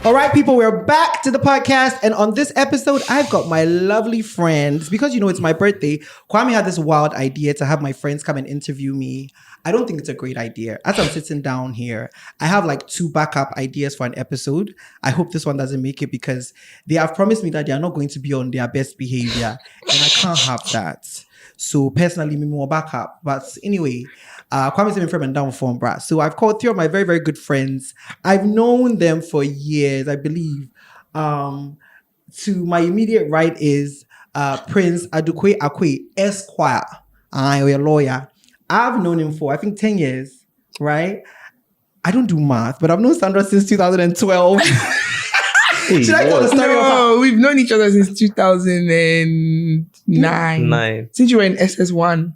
All right, people, we're back to the podcast. And on this episode, I've got my lovely friends. Because, it's my birthday, Kwame had this wild idea to have my friends come and interview me. I don't think it's a great idea. As I'm sitting down here, I have like 2 backup ideas for an episode. I hope this one doesn't make it because they have promised me that they are not going to be on their best behavior. And I can't have that. So personally, me more backup. But anyway, Kwame said me from and down phone, bruh. So I've called 3 of my very, very good friends. I've known them for years, I believe. To my immediate right is Prince Adukwe Akwe Esquire. I'm a lawyer. I've known him for, I think, 10 years, right? I don't do math, but I've known Sandra since 2012. Should I tell the story of how? We've known each other since 2009. Since you were in SS1.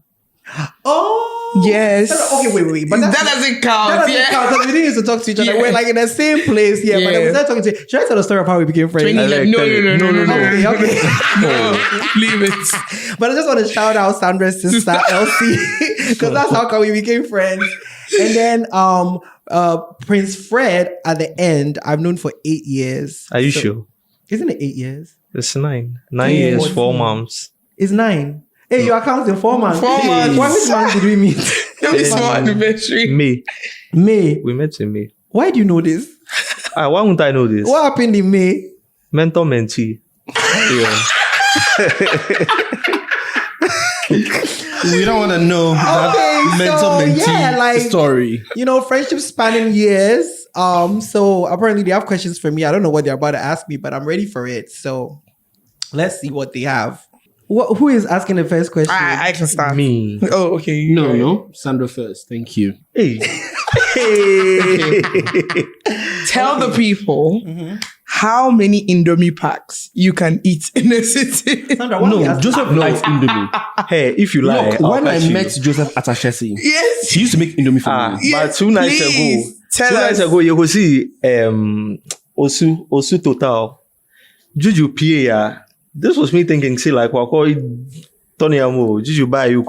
Oh! Yes. Okay, wait. But that doesn't count. That doesn't count because we didn't used to talk to each other. We're like in the same place, but then we started talking to each other. Should I tell the story of how we became friends? No. Okay. No, leave it. But I just want to shout out Sandra's sister, Elsie, because that's how come we became friends. And then Prince Fred at the end, I've known for 8 years. Are you sure? Isn't it 8 years? It's 9. 9 years, 4 months. It's 9. Hey, you are counting 4 months. 4 months. Which month did we meet? Small anniversary. May. We met in May. Why do you know this? Why won't I know this? What happened in May? Mentor mentee. Yeah. We don't want to know that mentor mentee story. Friendship spanning years. So apparently they have questions for me. I don't know what they're about to ask me, but I'm ready for it. So let's see what they have. Who is asking the first question? I can start. Me. Oh, okay. No. Sandra first. Thank you. Hey. Tell the people how many Indomie packs you can eat in a city. Sandra, Joseph likes Indomie. Hey, if you like, Look, when I met Joseph at Ashesi, Yes. he used to make Indomie for me. But 2 nights ago, you could see Osu Total. Juju PA. This was me thinking, see, like, Tony Amo, did you buy you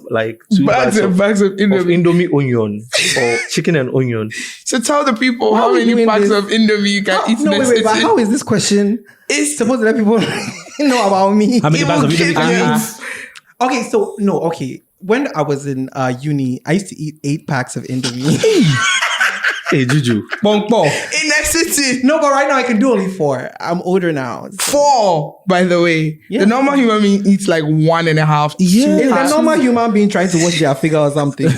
like 2 bags of Indomie onion or chicken and onion? So tell the people how many packs of Indomie you can eat. Wait, but how is this question? It's supposed to let people know about me. How many bags of Indomie can you eat? Okay. When I was in uni, I used to eat 8 packs of Indomie. Hey, Juju. In a city. No, but right now I can do only 4. I'm older now. So. 4, by the way. Yeah. The normal human being eats like 1.5. Yeah. Is the normal human being trying to watch their figure or something?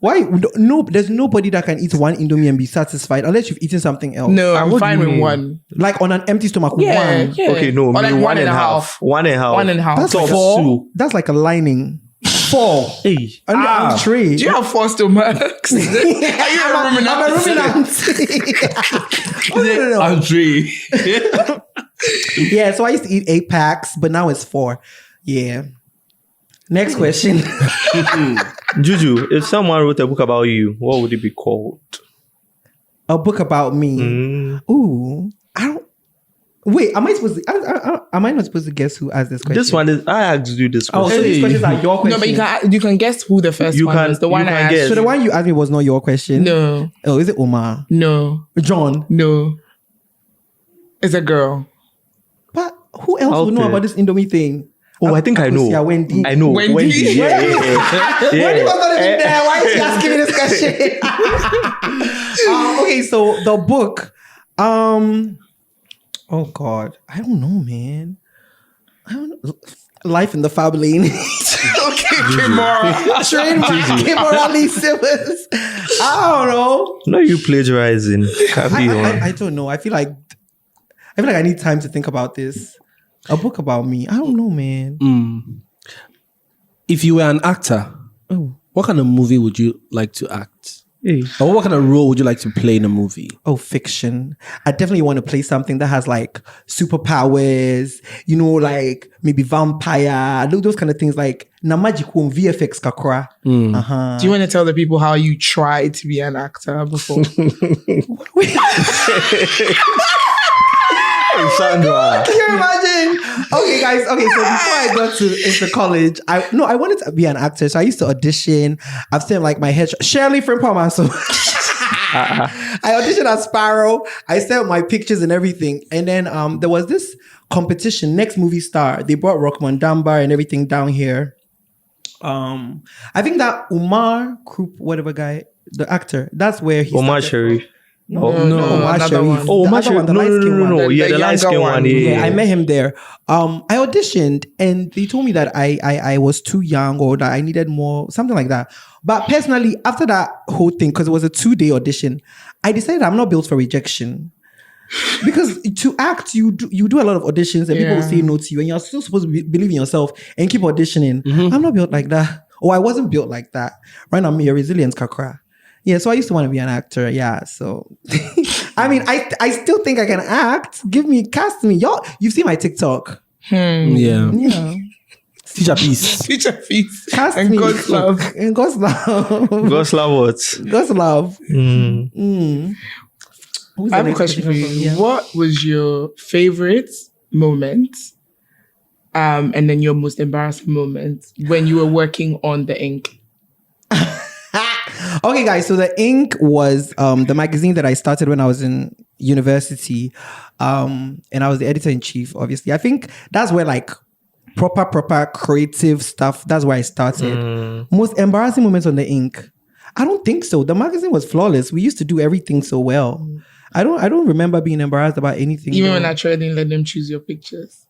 Why? No, there's nobody that can eat 1 Indomie and be satisfied unless you've eaten something else. No, I'm fine with 1. Like on an empty stomach, 1. Yeah. Okay, no, or like 1.5. 1.5. That's like 4. That's like a lining. 4. Hey. I'm 3. Do you have 4 stomachs? Are you a ruminant? I'm a ruminant. No. I'm 3. Yeah, so I used to eat 8 packs, but now it's 4. Yeah. Next question. Juju, if someone wrote a book about you, what would it be called? A book about me? Ooh, I don't. Wait, am I not supposed to guess who asked this question? This one is, I asked you this question. Oh, so these questions are your questions. No, but you can guess who the first one is. The one I asked. So the one you asked me was not your question? No. Oh, is it Omar? No. John? No. It's a girl. But who else would know about this Indomie thing? Oh, I think I know. Wendy. I know. Wendy. Yeah. Wendy was not even there. Why is she asking me this question? Okay, so the book. Oh God, I don't know, man. I don't know. Life in the Fab Lane. Okay, Kimberly Simmons. I don't know. No, you plagiarizing. I don't know. I feel like I need time to think about this. A book about me. I don't know, man. If you were an actor, what kind of movie would you like to act? Hey. Or what kind of role would you like to play in a movie? Oh, fiction. I definitely want to play something that has like superpowers, like maybe vampire, those kind of things, like Namajiku VFX kakra. Do you want to tell the people how you tried to be an actor before? Sandra. Can you imagine? Okay, guys. Okay, so before I got into college, I wanted to be an actor. So I used to audition. I've seen like my head. Shirley Frimpoma. So I auditioned as Sparrow. I sent my pictures and everything. And then there was this competition, Next Movie Star. They brought Rockman Dambar and everything down here. I think that Umar Krupp, whatever guy, the actor, that's where he Omar started Sharif. from. Oh, No, Omar Sharif. one. Oh, Omar The other one, Sharif. the light-skinned one. No. Yeah, the light skin younger one. one. Yeah. Yeah, I met him there. I auditioned and they told me that I was too young or that I needed more, something like that. But personally, after that whole thing, because it was a 2-day audition, I decided I'm not built for rejection. Because to act, you do a lot of auditions and people will say no to you and you're still supposed to believe in yourself and keep auditioning. I'm not built like that. Or I wasn't built like that. Right now, I'm a resilient kakra. Yeah, so I used to want to be an actor. Yeah, so I mean, I still think I can act. Cast me. Y'all, you've seen my TikTok. Yeah. Yeah. Teacher piece. Teacher fees. Cast And me. God's love. And God's love. God's love what? God's love. I have a question for you. Yeah. What was your favorite moment? And then your most embarrassing moment when you were working on the ink? Okay, guys. So the Ink was the magazine that I started when I was in university, and I was the editor-in-chief. Obviously, I think that's where like proper creative stuff. That's where I started. Most embarrassing moments on the Ink. I don't think so. The magazine was flawless. We used to do everything so well. I don't remember being embarrassed about anything. Even when I tried, didn't let them choose your pictures.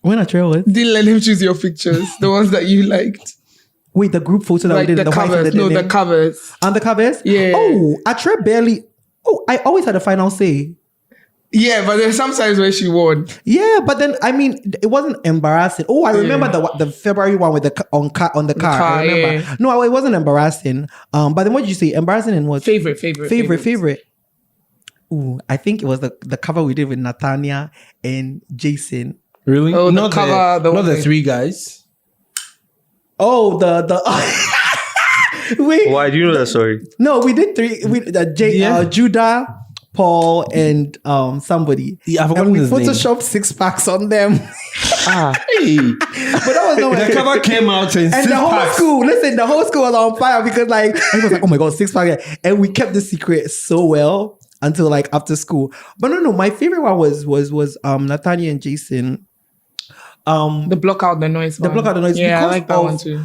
When I tried what? Didn't let them choose your pictures, the ones that you liked. Wait, the group photo that Like we did, the wife and covers. No, the name? covers. On the covers? Yeah. Oh, I tried barely. Oh, I always had a final say. Yeah, but there's sometimes where she won. Yeah, but then I mean, it wasn't embarrassing. Oh, I remember the February one with the on the car. I remember. Yeah. No, it wasn't embarrassing. But then what did you say? Embarrassing and what? Favorite. Ooh, I think it was the cover we did with Natania and Jason. Really? Oh, the not cover, the not one the with- 3 guys. Oh, the wait. Why do you know that story? No, we did 3. We Judah, Paul, and somebody. Yeah, I've and forgotten we his name. photoshopped 6 packs on them. Hey, But that was not the cover came out in and 6 the whole packs. school, listen, the whole school was on fire because like I was like, oh my god, 6 packs, and we kept the secret so well until like after school. But no, my favorite one was Nathania and Jason. The block out the noise. The block out the noise. Yeah, I because like that of- one too.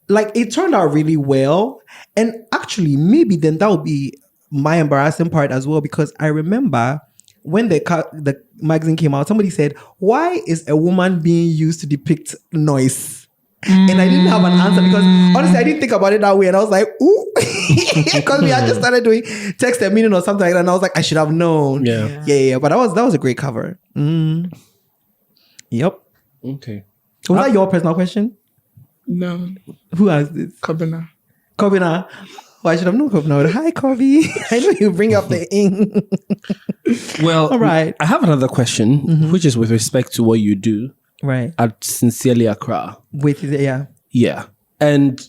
Like it turned out really well, and actually maybe then that would be my embarrassing part as well because I remember when the magazine came out, somebody said, "Why is a woman being used to depict noise?" And I didn't have an answer because honestly, I didn't think about it that way. And I was like, ooh, because we had just started doing text and meaning or something like that. And I was like, I should have known. Yeah. But that was a great cover. Yep. Okay. Was that your personal question? No, Who asked this? Kobina. Kobina. Oh, I should have known Kobina. Hi, Kobe. I know you bring up the ing. Well, All right. I have another question, which is with respect to what you do Right. at Sincerely Accra. Yeah. Yeah. And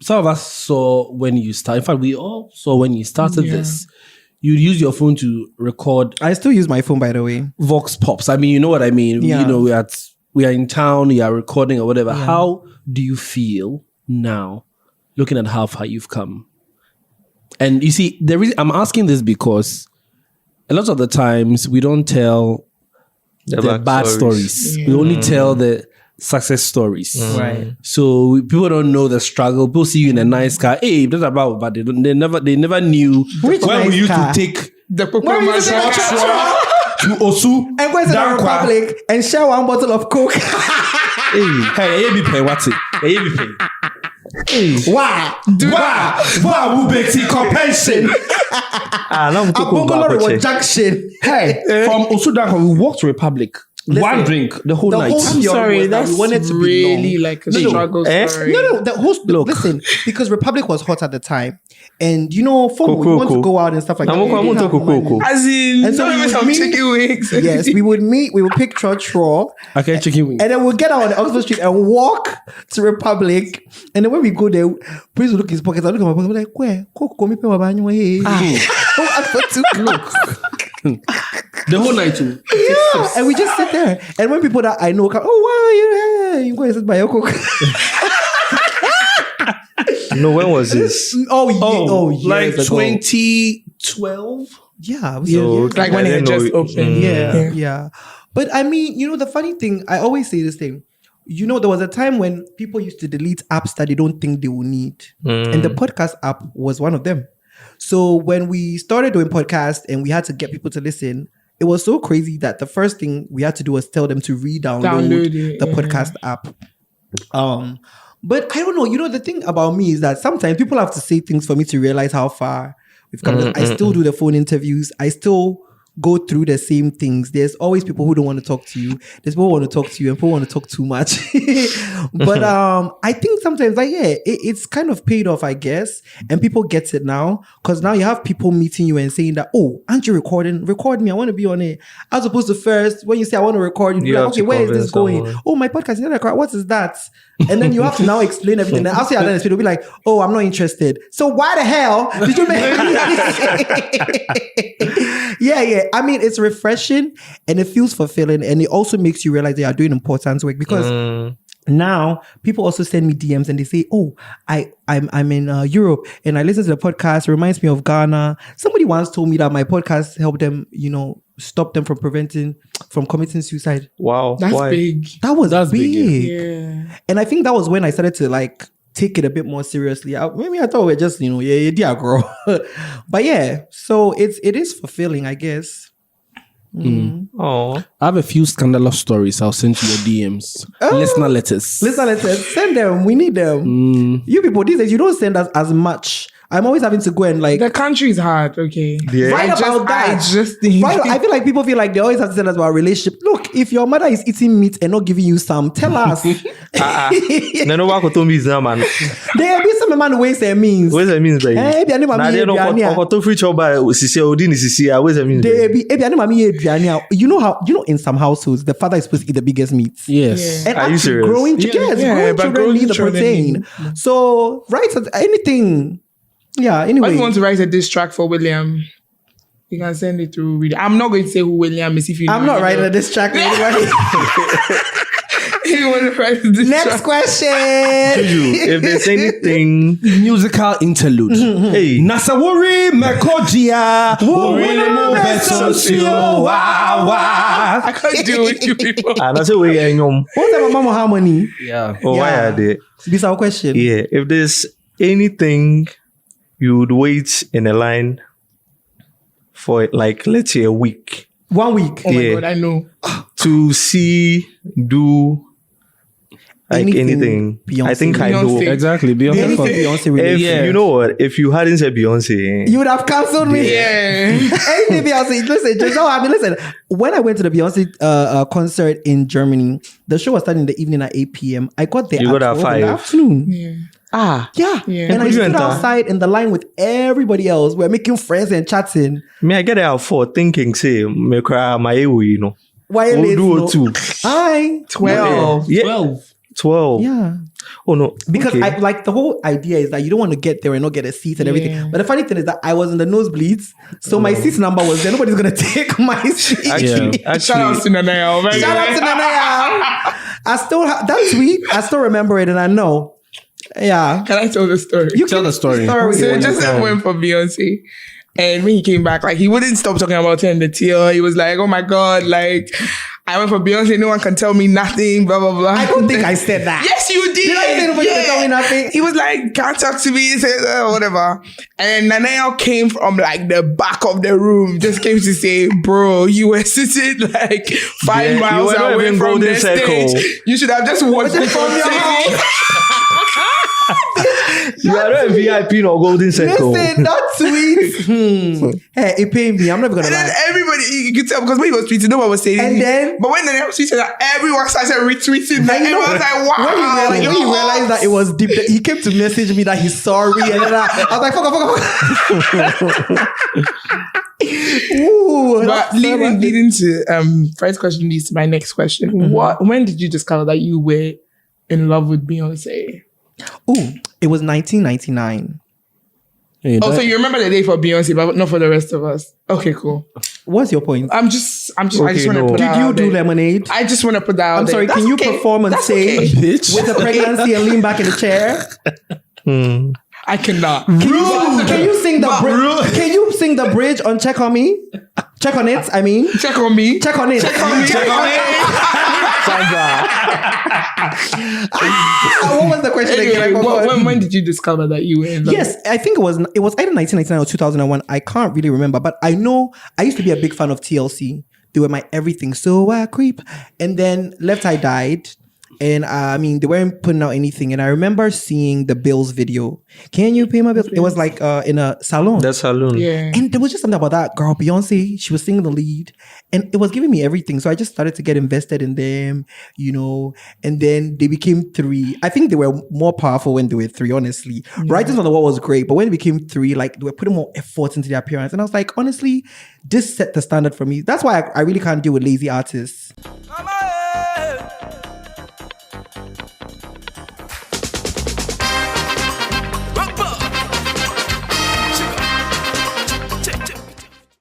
some of us saw when you started. In fact, we all saw when you started this. You use your phone to record I still use my phone, by the way. vox pops. I mean, you know what I mean. Yeah. You know, we are in town. We are recording or whatever. How do you feel now, looking at how far you've come? And you see, I'm asking this because a lot of the times we don't tell the bad stories. We only tell the success stories. Right. So people don't know the struggle. People see you in a nice car. Hey, that's about, but they never knew Which when nice we used car? to take The Where we used to take to Osu and go to the Dankwa. Republic and share one bottle of Coke. Hey, be paying what's it? Hey, be paying. Wow. Wow, who makes it compensation? Abongolo Junction. Hey, from Osu Dankwa, we walked to Republic. One drink the whole night. whole Sorry, was that that's we wanted to be really long. like a struggle story. No, the host. Look. Listen, because Republic was hot at the time, and you know, we want to go out and stuff like that. I'm we didn't have money. As in, And so don't we even would some meet- chicken wings. Yes, we would meet. We would pick Church Raw, Okay, chicken wings. and then we'll get out on the Oxford Street and walk to Republic. And then when we go there, please look in his pockets. I look at my pocket. I'm like, where? Coke, me pay my banyo, hey. Oh, I got to look. The whole night too. Yeah, and we just sit there. And when people that I know come, oh, why are you here? You go and sit by your cook. No, when was this? Like years ago. 2012. Yeah, it was So, Like when I it had didn't know just it. opened. yeah. But I mean, the funny thing, I always say this thing. There was a time when people used to delete apps that they don't think they will need. And the podcast app was one of them. So when we started doing podcasts and we had to get people to listen, it was so crazy that the first thing we had to do was tell them to re-download the podcast app. But I don't know. The thing about me is that sometimes people have to say things for me to realize how far we've come. I still do the phone interviews. I still go through the same things. There's always people who don't want to talk to you. There's people who want to talk to you and people want to talk too much. But I think sometimes it's kind of paid off, I guess. And people get it now. Because now you have people meeting you and saying that, oh, aren't you recording? Record me. I want to be on it. As opposed to first, when you say I want to record, you're like, okay, where is this going? Oh, my podcast. What is that? And then you have to now explain everything. And after you're done, people will be like, oh, I'm not interested. So why the hell did you make me? Yeah. I mean, it's refreshing and it feels fulfilling. And it also makes you realize they are doing important work because now people also send me DMs and they say, oh, I'm in Europe and I listen to the podcast. It reminds me of Ghana. Somebody once told me that my podcast helped them, stop them from committing suicide. Wow. That's Why? big. That's big. Yeah. And I think that was when I started to take it a bit more seriously. Maybe I thought we're just, yeah, girl. But yeah, so it is fulfilling, I guess. Oh, I have a few scandalous stories. I'll send you your DMs. Listener letters. Send them. We need them. You people these days, you don't send us as much. I'm always having to go and the country is hard, okay. Yeah. Right about that. I feel like people feel like they always have to tell us about relationship. Look, if your mother is eating meat and not giving you some, tell us. Nano wako to me man. There be some man ways and means. What does that mean, baby? Nah, they don't to free choba sisi odini sisi. What does that mean? You know in some households the father is supposed to eat the biggest meats. Yes. And Are you serious? growing but children need the protein. So anything. Yeah, anyway. If you want to write a diss track for William, you can send it through. I'm not going to say who William is if you I'm not writing a diss track for anybody. If you want to write a diss Next track. question. If there's anything, Musical interlude. hey, Nasawori Mekojia. I can't deal with you people. and I say we are young. What's about Mama Harmony? Yeah. Oh, why Yeah. are they? This is our question. Yeah, if there's anything you would wait in a line for, like, let's say a week 1 week. Oh my Yeah. God, I know. to see, do, like anything. Beyonce. I think I know. Beyonce. Exactly. Anything Beyonce. Beyonce If related. you know what, if you hadn't said Beyonce, You would have cancelled me. Yeah. Anything Beyonce. Listen. When I went to the Beyonce concert in Germany, the show was starting in the evening at 8 p.m. I got there You got at at 12 in the 5. afternoon. Yeah. Yeah. Yeah. And I Could you stood enter? outside in the line with everybody else. We're making friends and chatting. me I get it out for thinking, say, me cry my ewe, Why We'll late, do no? it too. 12. Yeah. 12. 12. Yeah. Oh no. Because Okay. I like the whole idea is that you don't want to get there and not get a seat and everything. Yeah. But the funny thing is that I was in the nosebleeds, so my seat number was there. Nobody's gonna take my seat. Actually, Shout out to Nanaya. Right? Shout out to Nanaya. I still have that tweet. I still remember it, and I know. Yeah, Can I tell the story? you Tell can- the story. So Joseph went for Beyonce. And when he came back, he wouldn't stop talking about her in the tear. He was like, oh my God, I went for Beyonce, no one can tell me nothing, blah, blah, blah. I don't think I said that. Yes, you did. Did I say nobody can tell me nothing? He was like, can't talk to me, he said, whatever. And Naneo came from the back of the room, just came to say, bro, you were sitting 5 you miles were not away even from Golden the Circle. stage. You should have just watched it from your house. You are not a VIP or Golden Circle. Listen, that tweet. Hey, it pained me. I'm not gonna And then lie. everybody, you could tell because when he was tweeting, no one was saying And anything. then- but when Naneo was tweeting, everyone started retweeting. And you know, Everyone was like, wow. when he realized that it was deep, he came to message me that he's sorry, and then I was like, fuck. Ooh, But leading to Fred's question leads to my next question. When did you discover that you were in love with Beyonce? Ooh, it was 1999. Oh, so you remember the day for Beyonce, but not for the rest of us. Okay, cool. What's your point? I just I just Okay, want to no. put that Did you out do there. lemonade? I just want to put that out I'm there. sorry, That's can you okay. perform on That's stage okay. Bitch. with a pregnancy and lean back in the chair? I cannot. Can you sing the bridge? Can you sing the bridge on Check on Me? Check on it, I mean. Check on me. Check on it. Check on me. Sandra. What was the question again? I Anyway, forgot. when did you discover that you were in love? Yes, I think it was either 1999 or 2001. I can't really remember, but I know I used to be a big fan of TLC. They were my everything. So I creep. And then Left Eye died. And I mean, they weren't putting out anything. And I remember seeing the Bills video. Can you pay my bills? It was like in a salon. That saloon. Yeah. And there was just something about that girl, Beyonce. She was singing the lead, and it was giving me everything. So I just started to get invested in them, you know. And then they became 3. I think they were more powerful when they were 3, honestly. Writers on the Wall was great, but when they became 3, like they were putting more effort into their appearance. And I was like, honestly, this set the standard for me. That's why I really can't deal with lazy artists.